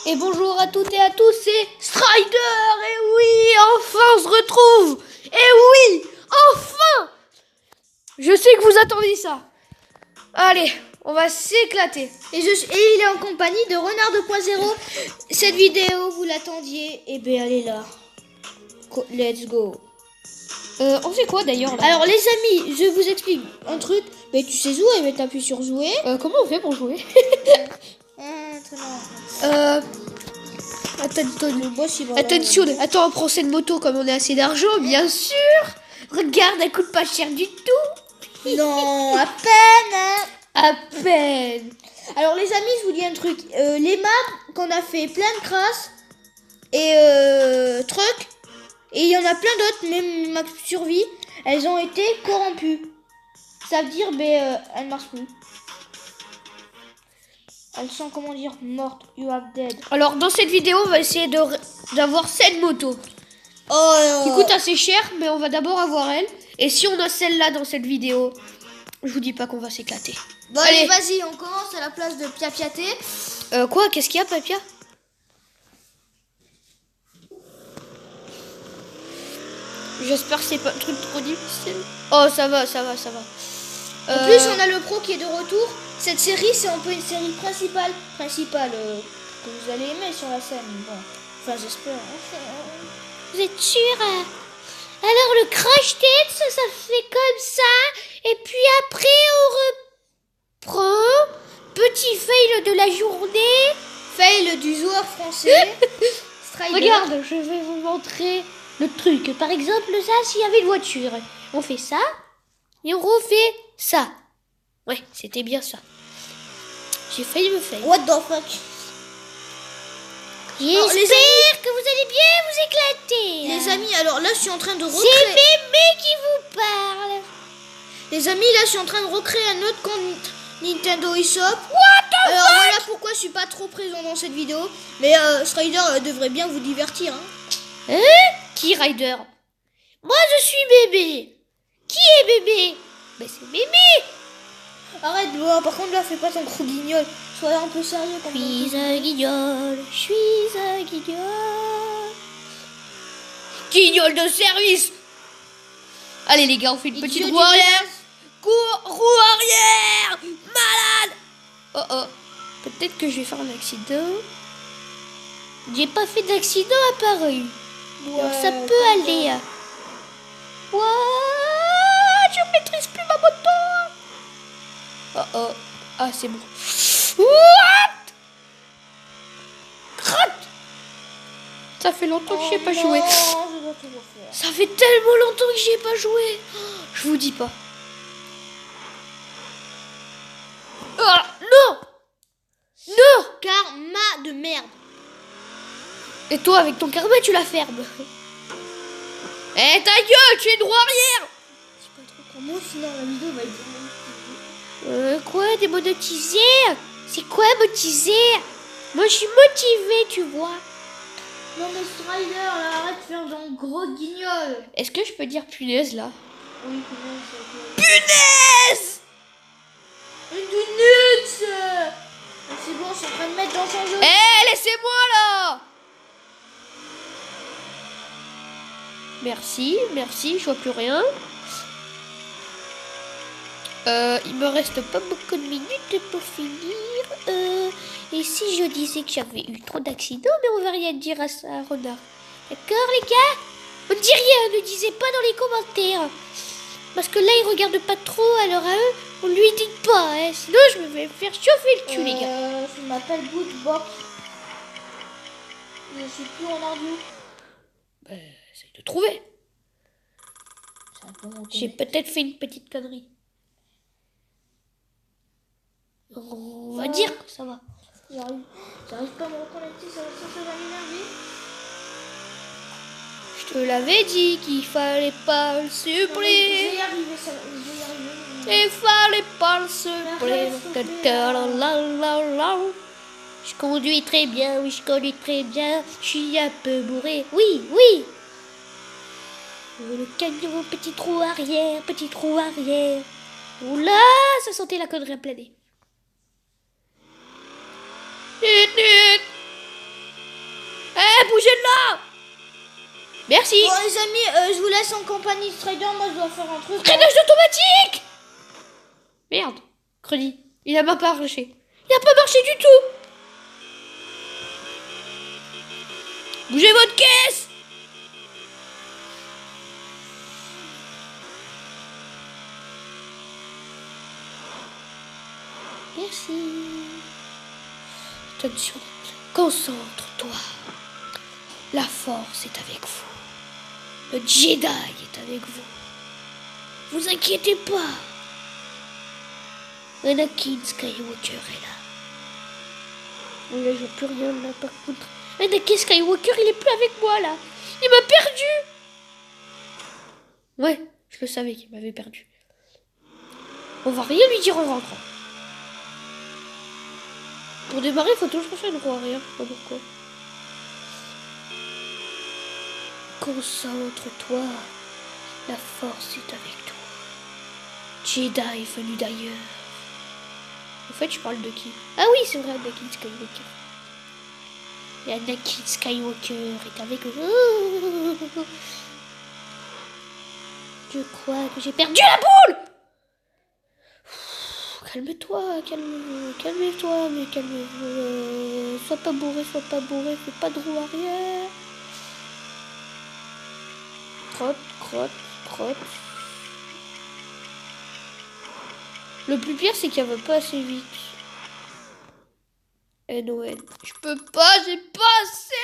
Et bonjour à toutes et à tous, c'est Strider. Et oui, enfin on se retrouve. Et oui, enfin. Je sais que vous attendiez ça. Allez, on va s'éclater. Et il est en compagnie de Renard 2.0. Cette vidéo, vous l'attendiez. Et bien, elle est là. Let's go. On fait quoi d'ailleurs là? Alors, les amis, je vous explique un truc. Mais tu sais jouer, mais t'appuies sur jouer. Comment on fait pour jouer? Attention, attends, on prend cette moto comme on a assez d'argent, bien sûr. Regarde, elle coûte pas cher du tout. Non, à peine. Hein. À peine. Alors les amis, je vous dis un truc. Les maps qu'on a fait plein de crasses et trucs, et il y en a plein d'autres, même ma survie, elles ont été corrompues. Ça veut dire, elles marchent plus. Elles sont, comment dire, mortes. You are dead. Alors dans cette vidéo, on va essayer d'avoir cette moto. Qui coûte assez cher, mais on va d'abord avoir elle. Et si on a celle-là dans cette vidéo, je vous dis pas qu'on va s'éclater. Bon allez, vas-y, on commence à la place de Piapiaté. Quoi? Qu'est-ce qu'il y a, Papia? J'espère que c'est pas un truc trop difficile. Oh, ça va. En plus, on a le pro qui est de retour. Cette série, c'est un peu une série principale que vous allez aimer sur la scène. Bon, enfin, j'espère. Vous êtes sûr? Alors le crash test, ça fait comme ça. Et puis après, on reprend. Petit fail de la journée. Fail du joueur français. Regarde, je vais vous montrer le truc. Par exemple, ça, s'il y avait une voiture, on fait ça. Et on refait ça. Ouais, c'était bien ça. J'ai failli me faire. What the fuck? J'espère que vous allez bien vous éclater. Les amis, alors là, je suis en train de recréer... C'est Mémé qui vous parle. Les amis, là, je suis en train de recréer un autre compte Nintendo eShop. What the Alors fuck? voilà pourquoi je suis pas trop présent dans cette vidéo. Mais Strider devrait bien vous divertir. Hein. Qui Ryder? Moi, je suis Bébé. Qui est Bébé? Ben, c'est Mémé. Arrête, bon, par contre, là, fais pas ton gros guignol. Sois un peu sérieux. Je suis un guignol. Je suis un guignol. Guignol de service. Allez les gars, on fait une petite roue arrière. Roue arrière. Malade. Oh. Peut-être que je vais faire un accident. J'ai pas fait d'accident apparu. Ouais, donc ça peut aller. What? Je maîtrise plus ma moto. Oh. Ah, c'est bon. What? Crotte. Ça fait longtemps que j'y ai pas joué. Je dois tout refaire. Ça fait tellement longtemps que j'y ai pas joué. Je vous dis pas. Ah, non. Karma de merde. Et toi, avec ton karma, tu la fermes. Eh, ta gueule, tu es droit arrière. C'est pas trop pour moi, sinon la vidéo va être... Quoi, démonétisé? C'est quoi motiser? Moi, je suis motivée, tu vois. Non mais Strider, là, arrête de faire un gros guignol. Est-ce que je peux dire punaise, là? Oui, punaise. Punaise. Une punaise. C'est bon, je suis en train de mettre dans son jeu. Eh, laissez-moi, là. Merci, je vois plus rien. Il me reste pas beaucoup de minutes pour finir. Et si je disais que j'avais eu trop d'accidents, mais on va rien dire à ça, Renard. D'accord, les gars? On ne dit rien, ne disez pas dans les commentaires. Parce que là, ils regardent pas trop, alors à eux, on lui dit pas, hein. Sinon, je me vais faire chauffer le cul, les gars. Je m'appelle Bootbox. Je suis plus en ardu. Essaye de trouver. J'ai peut-être fait une petite connerie. On va dire que ça va. J'arrive pas à me reconnecter, ça va chercher dans l'énergie. Je te l'avais dit qu'il fallait pas le Je supprimer. vais y arriver, je vais y arriver. Il fallait pas le supprimer. Je conduis très bien, oui, je conduis très bien. Je suis un peu bourré. Oui. Le camion, petit trou arrière. Oula, ça sentait la connerie à planer. Merci. Bon, les amis, je vous laisse en compagnie de Strider. Moi, je dois faire un truc. Freinage automatique. Merde. Credi. Il a pas marché. Il a pas marché du tout. Bougez votre caisse. Merci. Attention. Concentre-toi. La force est avec vous. Le Jedi est avec vous. Vous inquiétez pas. Anakin Skywalker est là. Là, je vois plus rien là par contre. Anakin Skywalker, il est plus avec moi là. Il m'a perdu. Ouais, je le savais qu'il m'avait perdu. On va rien lui dire en rentrant. Pour démarrer, il faut toujours faire une roue arrière. Je sais pas pourquoi. Concentre-toi. La force est avec toi. Jedi venu d'ailleurs. En fait, je parle de qui? Ah oui, c'est vrai, Anakin Skywalker. Et Anakin Skywalker est avec vous. Je crois que j'ai perdu la boule. Calme-toi, calme-toi, mais calme-toi. Sois pas bourré, fais pas de roue arrière. Crotte. Le plus pire, c'est qu'elle va pas assez vite. N-O-N. Je peux pas, j'ai pas assez.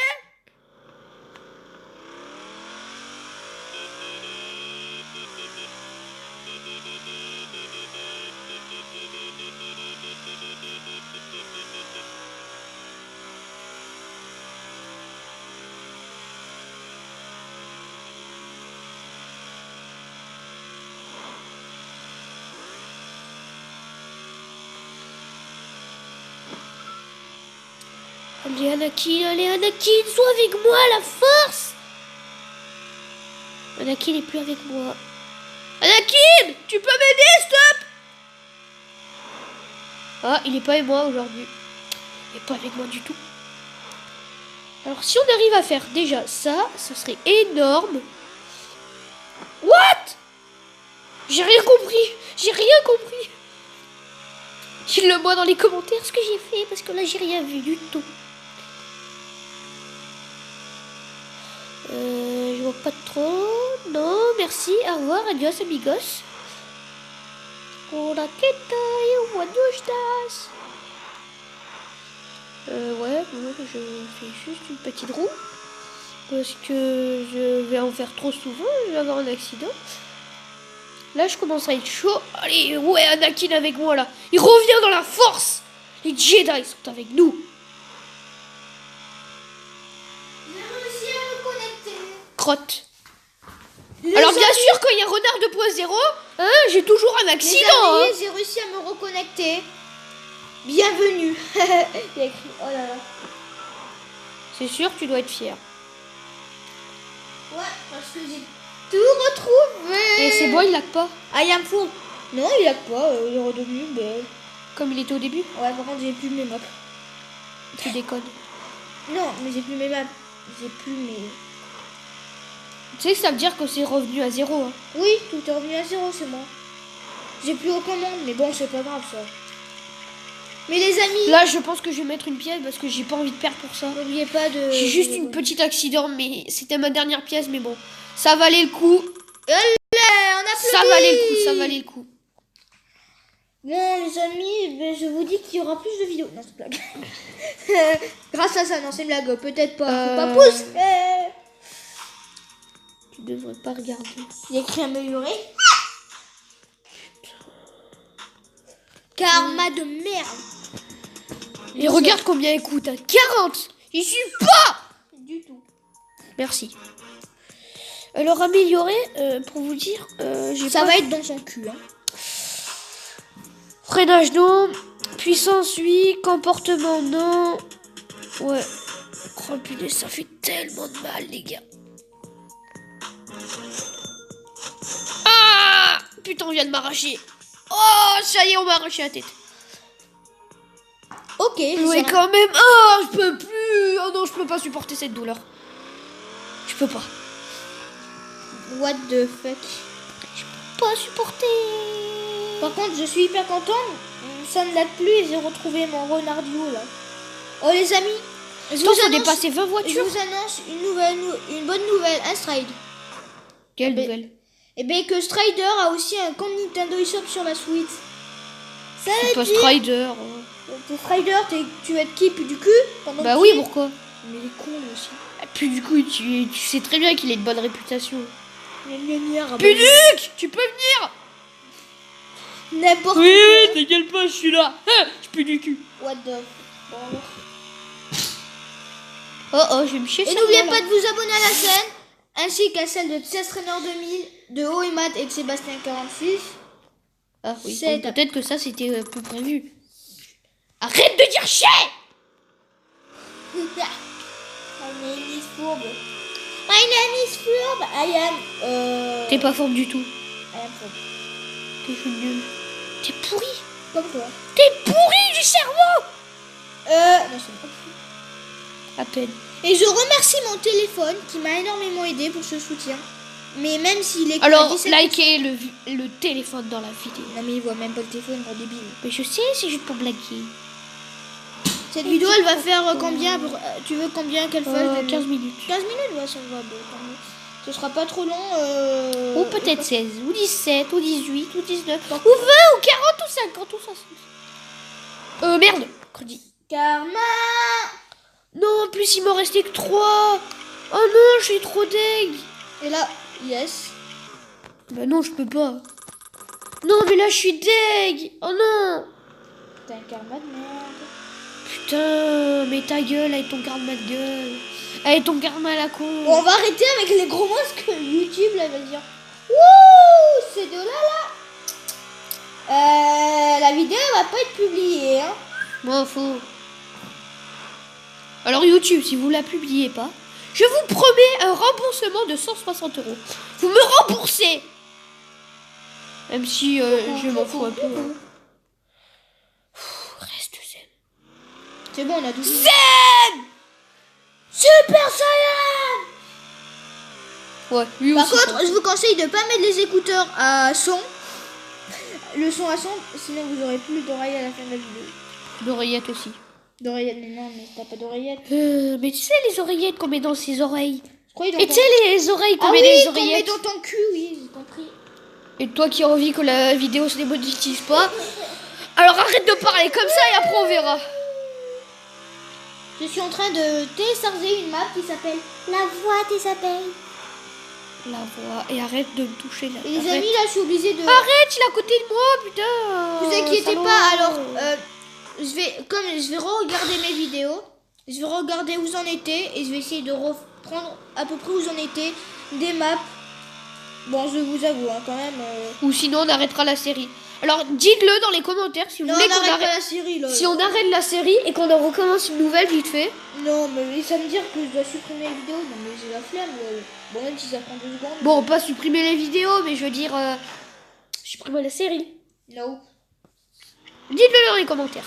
Allez Anakin, sois avec moi, la force. Anakin n'est plus avec moi. Anakin, tu peux m'aider, stop. Ah, il est pas avec moi aujourd'hui. Il est pas avec moi du tout. Alors si on arrive à faire déjà ça, ce serait énorme. What? J'ai rien compris. Dites-le-moi dans les commentaires ce que j'ai fait, parce que là j'ai rien vu du tout. Je vois pas trop. Non, merci. Au revoir. Adios, amigos. Hola, ¿qué tal? Buenos días. Ouais, bon, je fais juste une petite roue. Parce que je vais en faire trop souvent. Je vais avoir un accident. Là, je commence à être chaud. Allez, ouais, Anakin avec moi, là. Il revient dans la force. Les Jedi sont avec nous. Crotte. Alors bien sûr, quand il y a Renard 2.0, hein, j'ai toujours un accident. Les amis, j'ai réussi à me reconnecter. Bienvenue. Il y a écrit, oh là là. C'est sûr, tu dois être fier. Ouais, parce que j'ai tout retrouvé. Et c'est bon, il lag pas. I am full. Non, il lag pas, il est redevenu, mais... Comme il était au début. Ouais, par contre, j'ai plus mes maps. Tu déconnes. Non, mais j'ai plus mes maps. J'ai plus mes... Tu sais que ça veut dire que c'est revenu à 0. Hein. Oui, tout est revenu à 0, c'est moi. J'ai plus aucun monde, mais bon, c'est pas grave, ça. Mais les amis... Là, je pense que je vais mettre une pièce parce que j'ai pas envie de perdre pour ça. N'oubliez pas de... J'ai juste une petite accident, mais c'était ma dernière pièce, mais bon. Ça valait le coup. Allez, on applaudit. Ça valait le coup. Bon, les amis, ben, je vous dis qu'il y aura plus de vidéos. Non, c'est blague. Grâce à ça, non, c'est une blague. Peut-être pas. Faut pas pousser. Tu devrais pas regarder. Il y a écrit amélioré. Karma de merde. Et regarde combien il coûte. Hein. 40. Il suit pas. Du tout. Merci. Alors amélioré, pour vous dire, ça va être dans son cul. Hein. Freinage non, puissance oui, comportement non. Ouais. Oh putain, ça fait tellement de mal les gars. Ah putain, on vient de m'arracher. Oh, ça y est, on m'a arraché la tête. Ok. Oui, quand même. Oh, je peux plus. Oh non, je peux pas supporter cette douleur. Je peux pas. What the fuck. Pas supporté. Par contre, je suis hyper content. Ça ne date plus et j'ai retrouvé mon Renardio là. Oh les amis, je Attends, faut annonce- dépasser 20 je voitures. vous annonce une bonne nouvelle, un Stride. Quelle Ben, nouvelle? Et bien que Strider a aussi un compte Nintendo eShop sur la Switch. Ça C'est veut pas dire... Strider. T'es Strider, tu vas être qui plus du cul pendant Bah que oui, tu es- pourquoi? Mais il est con lui aussi. Ah, Puduc, tu sais très bien qu'il a une bonne réputation. Gna gna gna, rabat- Puduc, tu peux venir? N'importe Oui, quoi. t'inquiète pas, je suis là. Ah, je pue du cul. What the... Bon, alors. Oh, je vais me chier. Et n'oubliez pas de vous abonner à la chaîne, ainsi qu'à celle de Chess Trainer 2000, de Oimat et de Sébastien 46. Ah oui, C'est donc peut-être que ça c'était peu prévu. Arrête de dire chien. My name is Fourbe. My name is Fourbe. I am... T'es pas forte du tout. I am Fourbe. T'es nul. T'es pourri. Comme toi. T'es pourri du cerveau. Non, c'est pas. À peine. Et je remercie mon téléphone qui m'a énormément aidé pour ce soutien. Mais même s'il est... Alors, 17... likez le téléphone dans la vidéo. Non mais il voit même pas le téléphone, gros débile. Mais je sais, c'est juste pour blaguer. Cette vidéo, elle va faire combien tu veux combien qu'elle fasse 15 minutes. 15 minutes, ouais, ça me va. Bon, tant mieux. Ce sera pas trop long. Ou peut-être 16, ou 17, ou 18, ou 19, ou 20, ou 40, ou 50, ou 60. Merde, crédit. Karma. Non, en plus il m'en restait que 3. Oh non, je suis trop deg. Et là, yes. Bah non, je peux pas. Non, mais là je suis deg. Oh non. T'as un karma de merde. Putain, mais ta gueule avec ton karma de gueule. Avec ton karma à la con. Bon, on va arrêter avec les gros mots parce que YouTube là va dire wouh, c'est de là. La vidéo va pas être publiée. Hein. Moi, faux. Alors YouTube, si vous la publiez pas, je vous promets un remboursement de 160 €. Vous me remboursez. Même si je m'en fous un peu. Hein. Reste zen. C'est bon, on a 12 minutes. Zen. Super Saiyan. Ouais, lui Par aussi. contre, je vous conseille de pas mettre les écouteurs à son. Le son à son, sinon vous aurez plus d'oreilles à la fin de la vidéo. L'oreillette aussi. D'oreillettes, mais non, mais t'as pas d'oreillettes. Mais tu sais les oreillettes qu'on met dans ses oreilles. Je croyais dans Et ton... tu sais les oreilles qu'on Ah met oui, dans les qu'on met oreillettes. dans ton cul, oui, j'ai compris. Et toi qui as envie que la vidéo se démonétise pas, alors arrête de parler comme ça et après on verra. Je suis en train de télécharger une map qui s'appelle La Voix des abeilles. La voix. Et arrête de me toucher là. Et les Arrête. amis, là, je suis obligée de... Arrête, il est à côté de moi, putain. Vous inquiétez salaud. pas, alors, je vais re-regarder mes vidéos, je vais regarder où j'en étais et je vais essayer de reprendre à peu près où j'en étais, des maps. Bon, je vous avoue, hein, quand même... Ou sinon on arrêtera la série. Alors dites-le dans les commentaires si vous Non, voulez on qu'on arrête pas arrête. la série, là. Si on arrête la série et qu'on en recommence une nouvelle vite fait. Non, mais ça me dire que je dois supprimer la vidéo. Non, mais j'ai la flemme. Là. Bon, même si ça prend 2 secondes. Bon, pas supprimer les vidéos, mais je veux dire supprimer la série. No. Dites-le dans les commentaires.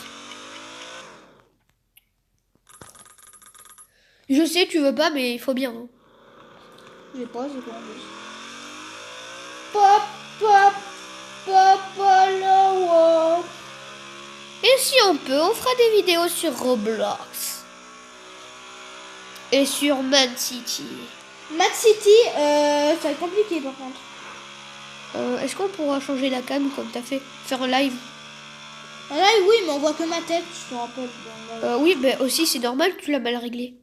Je sais, tu veux pas, mais il faut bien. Hein. J'ai pas envie. Pop, pop, pop, pop, Et si on peut, on fera des vidéos sur Roblox. Et sur Man City. Mad City, ça va être compliqué par contre. Est-ce qu'on pourra changer la cam comme t'as fait? Faire un live? Ah là, oui, mais on voit que ma tête, je te rappelle. Oui, mais aussi c'est normal que tu l'as mal réglé.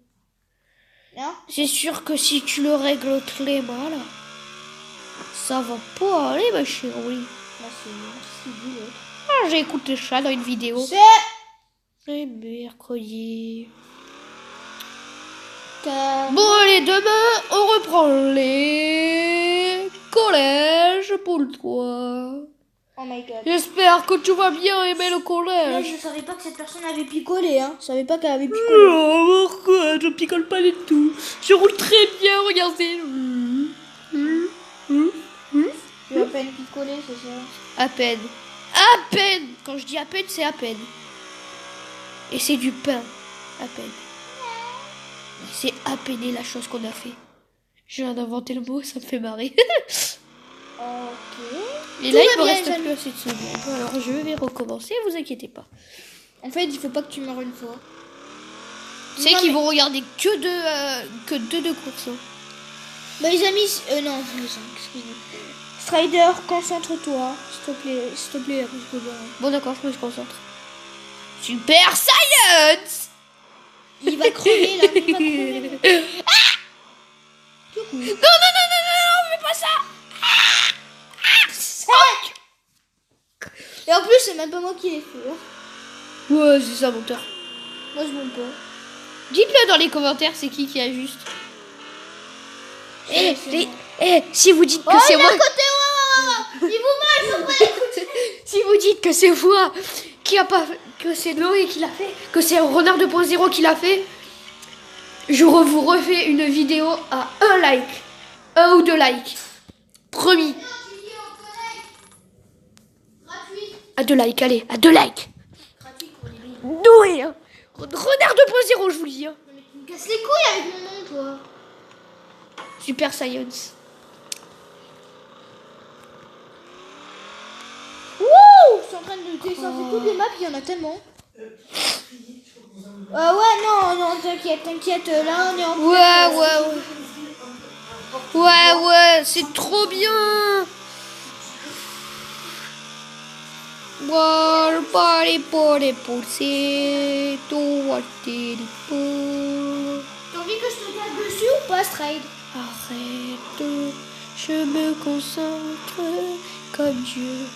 Hein? C'est sûr que si tu le règles très mal, ça va pas aller ma chérie. Là, c'est dit l'autre. Ah, j'ai écouté ça dans une vidéo. C'est... Et mercredi. Car... Bon allez, demain on reprend les collèges pour toi. Oh my god. J'espère que tu vas bien aimer le Là, collège. je savais pas que cette personne avait picolé, hein. Je savais pas qu'elle avait picolé. Oh, pourquoi? Je picole pas du tout. Je roule très bien, regardez. Tu as à peine picolé, c'est ça. À peine. À peine. Quand je dis à peine, c'est à peine. Et c'est du pain. À peine. C'est à peine la chose qu'on a fait. Je viens d'inventer le mot, ça me fait marrer. Ok. Et Tout là, va il me bien, reste les amis. plus assez de secondes. Alors, je vais recommencer, vous inquiétez pas. En fait, il faut pas que tu meurs une fois. Tu sais Non, qu'ils mais- vont regarder que deux de course. Hein. Bah les amis, non, excuse-moi. Strider, concentre-toi, s'il te plaît, parce que Bon, d'accord, je me concentre. Super Science! il va crever là, il va crever. Non, non, non, non, non, fais pas ça! Et en plus, c'est même pas moi qui l'ai fait. Hein. Ouais, c'est ça, menteur. Moi, je monte pas. Dites-le dans les commentaires, c'est qui ajuste. C'est moi. Si vous dites que Oh, c'est il est moi... à côté, ouais. Il vous mal, il faut pas. Si vous dites que c'est moi qui a pas fait, que c'est Noé qui l'a fait, que c'est Renard 2.0 qui l'a fait, vous refais une vidéo à 1 like. 1 ou 2 likes. Promis. À 2 likes, allez, à 2 likes. Noé, hein. Renard 2.0, je vous le dis. Hein. Tu me casses les couilles avec mon nom, toi. Super Science. Wouh! Je suis en train de télécharger toutes les maps, il y en a tellement. Ouais, non, t'inquiète, là on est en Ouais, c'est trop bien. War party party pulse to what did it pour. T'as envie que je te tape dessus ou pas, Stride? Arrête, je me concentre comme Dieu.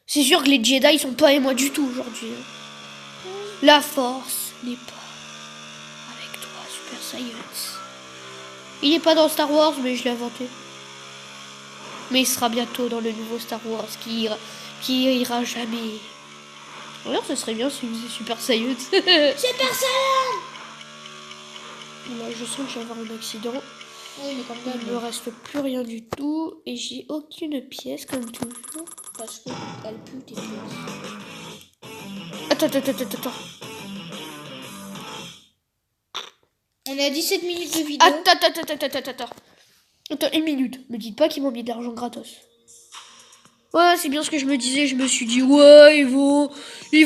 C'est sûr que les Jedi ils sont pas et moi du tout aujourd'hui. La force n'est pas avec toi, Super Science. Il n'est pas dans Star Wars, mais je l'ai inventé. Mais il sera bientôt dans le nouveau Star Wars qui ira jamais. D'ailleurs, ce serait bien s'il faisait Super Saiyan. Super Saiyan! Là, je sens que je vais avoir un accident. Oui, mais comme Il ne me reste plus rien du tout. Et j'ai aucune pièce, comme toujours. parce qu'elle pue tes pièces. Attends. On est à 17 minutes de vidéo. Attends, 1 minute. Me dites pas qu'ils m'ont mis de l'argent gratos. Ouais, c'est bien ce que je me disais. Je me suis dit, ouais, ils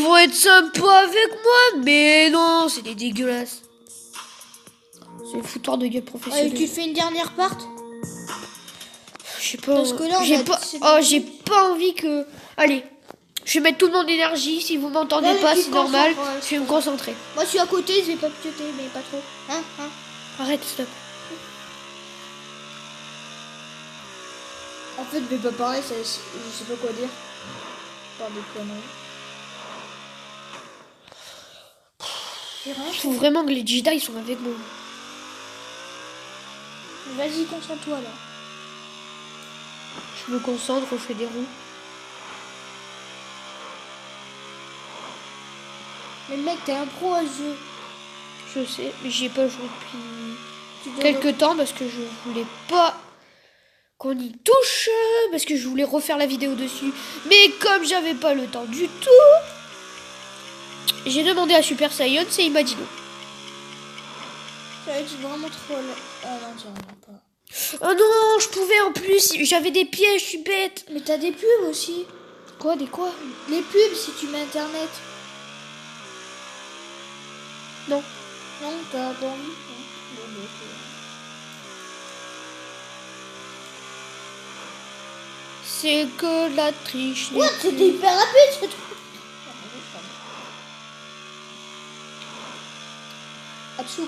vont être sympas avec moi. Mais non, c'est des dégueulasses. C'est une foutoir de gueule professionnelle. Allez, tu fais une dernière part? Je sais pas. Parce que là, on j'ai a pas. 17 Oh, j'ai pas envie que. Allez, je vais mettre toute mon énergie. Si vous m'entendez Là, pas, tu c'est te normal. concentres, ouais, Je vais me concentrer. Moi, je suis à côté, je vais pas pioter, mais pas trop. Hein? Arrête, stop. En fait, je vais pas parler, je sais pas quoi dire. Par des conneries. Je trouve vraiment que les Jedi ils sont avec moi. Vas-y, concentre-toi là. Je me concentre, on fait des roues. Mais mec, t'es un pro à ce jeu. Je sais, mais j'y ai pas joué depuis Tu dois- quelques temps parce que je voulais pas qu'on y touche, parce que je voulais refaire la vidéo dessus. Mais comme j'avais pas le temps du tout, j'ai demandé à Super Saiyan et il m'a dit non. Ça va être vraiment trop là. Ah non, ça va pas. Oh non, je pouvais en plus, j'avais des pieds, je suis bête. Mais t'as des pubs aussi. Quoi, des quoi? Les pubs si tu mets internet. Non. Non, t'as pas envie. Non. Bon, bah, ok. C'est que la triche. What? C'était hyper rapide ce truc. Absou.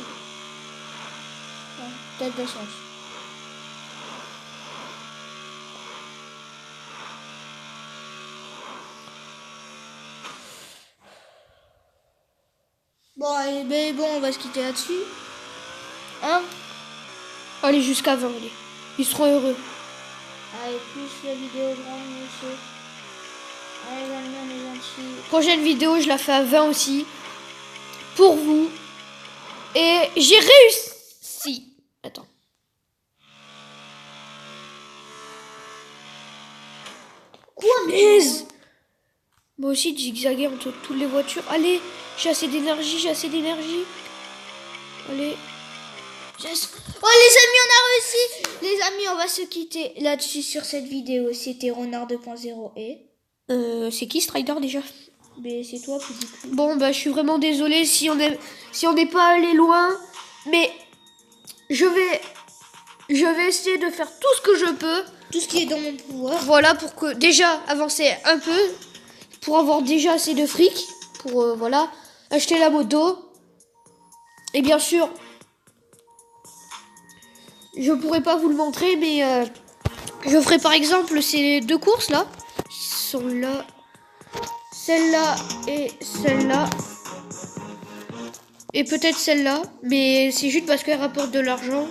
T'as de la chance. Bon, allez, ben bon, on va se quitter là-dessus. Hein? Allez, jusqu'à 20, allez. Ils seront heureux. Allez, plus la vidéo grande, monsieur. Allez, j'aime bien les gentils. Prochaine vidéo, je la fais à 20 aussi. Pour vous. Et j'ai réussi. Attends. Quoi, Punaise. Moi aussi, de zigzaguer entre toutes les voitures. Allez, j'ai assez d'énergie, Allez. Oh les amis, on a réussi. Les amis, on va se quitter là-dessus sur cette vidéo. C'était Renard 2.0 et... C'est qui Strider déjà? Mais c'est toi, petit cul. Bon, bah, je suis vraiment désolée si on n'est pas allé loin, mais je vais essayer de faire tout ce que je peux. Tout ce qui est dans mon pouvoir. Voilà, pour que déjà avancer un peu, pour avoir déjà assez de fric, pour voilà, acheter la moto. Et bien sûr, je pourrais pas vous le montrer, mais je ferai par exemple ces deux courses là, qui sont là, celle-là et celle-là. Et peut-être celle-là, mais c'est juste parce qu'elle rapporte de l'argent.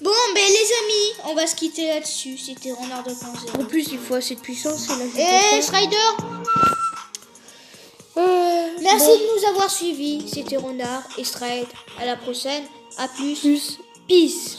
Bon, ben les amis, on va se quitter là-dessus. C'était Renard 2.0. En plus, il faut assez de puissance. Et Strider, merci de nous avoir suivis. C'était Renard et Stride. À la prochaine. À plus. Peace.